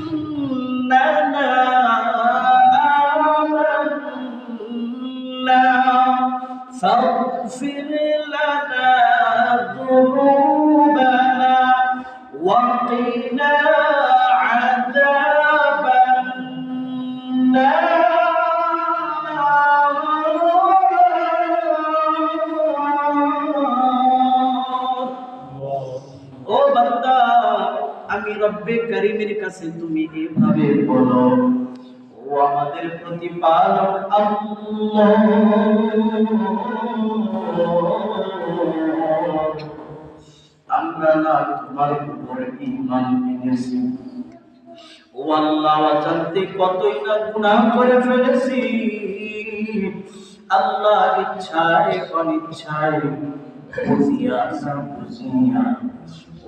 إننا آمنا فاغفر لنا ذنوبنا وقنا عذاب النار ও বান্দা আমি রব্বে কারীমের কাছে তুমি এইভাবে বলো ও আমাদের প্রতিপালক আল্লাহ আমরা না তোমার উপর ঈমান এনেছি ও আল্লাহ জানতে কতই না গুনাহ করে ফেলেছি আল্লাহ ইচ্ছায় অনিচ্ছায় বুঝিয়া না বুঝিয়া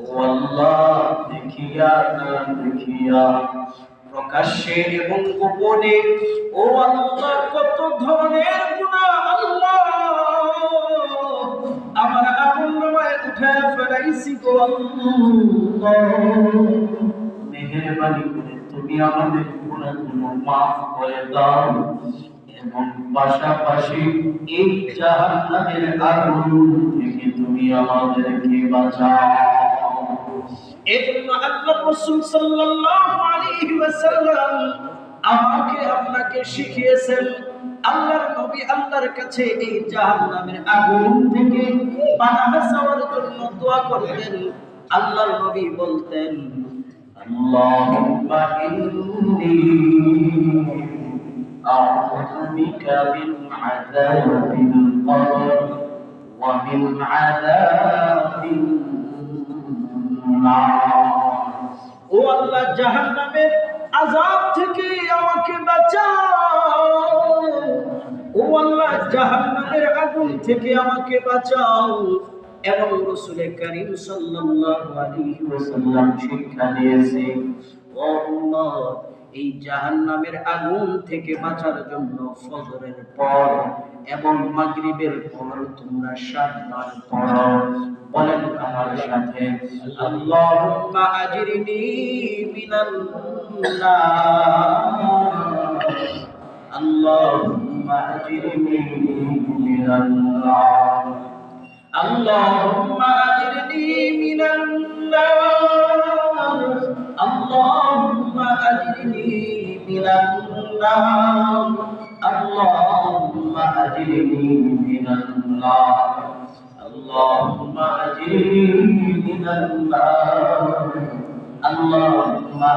ও আল্লাহ দেখিয়া না দেখিয়া প্রকাশ্যে এবং গোপনে ও আল্লাহ কত ধরনের গুনাহ আল্লাহ আমার আমলনামায় উঠায় ফেলাইছি গো আল্লাহ মেহেরবানি করে তুমি আমাদের গুনাহগুলো মাফ করে দাও এবং পাশাপাশি এই জাহান্নামের আগুন থেকে তুমি আমাদেরকে বাঁচাও। এজন্য আল্লাহ রাসূল সাল্লাল্লাহু আলাইহি ওয়াসাল্লাম আমাকে আপনাকে শিখিয়েছেন আল্লাহর নবী আল্লাহর কাছে এই জাহান্নামের আগুন থেকে পানাহ চাওয়ার জন্য দোয়া করতেন। আল্লাহর নবী বলতেন আল্লাহুম্মা ইন্নী আউযু বিকা মিন আযাবিল কবর ওয়া মিন আযাবিন নার। ও আল্লাহ জাহান্নামের আযাব থেকে আমাকে বাঁচাও ও আল্লাহ জাহান্নামের আগুন থেকে আমাকে বাঁচাও। এবং রাসূল কারীম সাল্লাল্লাহু আলাইহি ওয়াসাল্লাম শিক্ষা দিয়েছে ও আল্লাহ এই জাহান্নামের আগুন থেকে বাঁচার জন্য ফজরের পর এবং মাগরিবের পর তোমরা 7 বার পড়ো। বলেন আমার সাথে আল্লাহুম্মা আজরিনি মিনান নার আল্লাহুম্মা আজরিনি মিনান নার আল্লাহুম্মা আজরিনি মিনান নার আল্লাহুম্মা আজরিনি মিনান নার আল্লাহুম্মা আজরিনি মিনান নার আল্লাহুম্মা আজরিনি মিনান নার আল্লাহুম্মা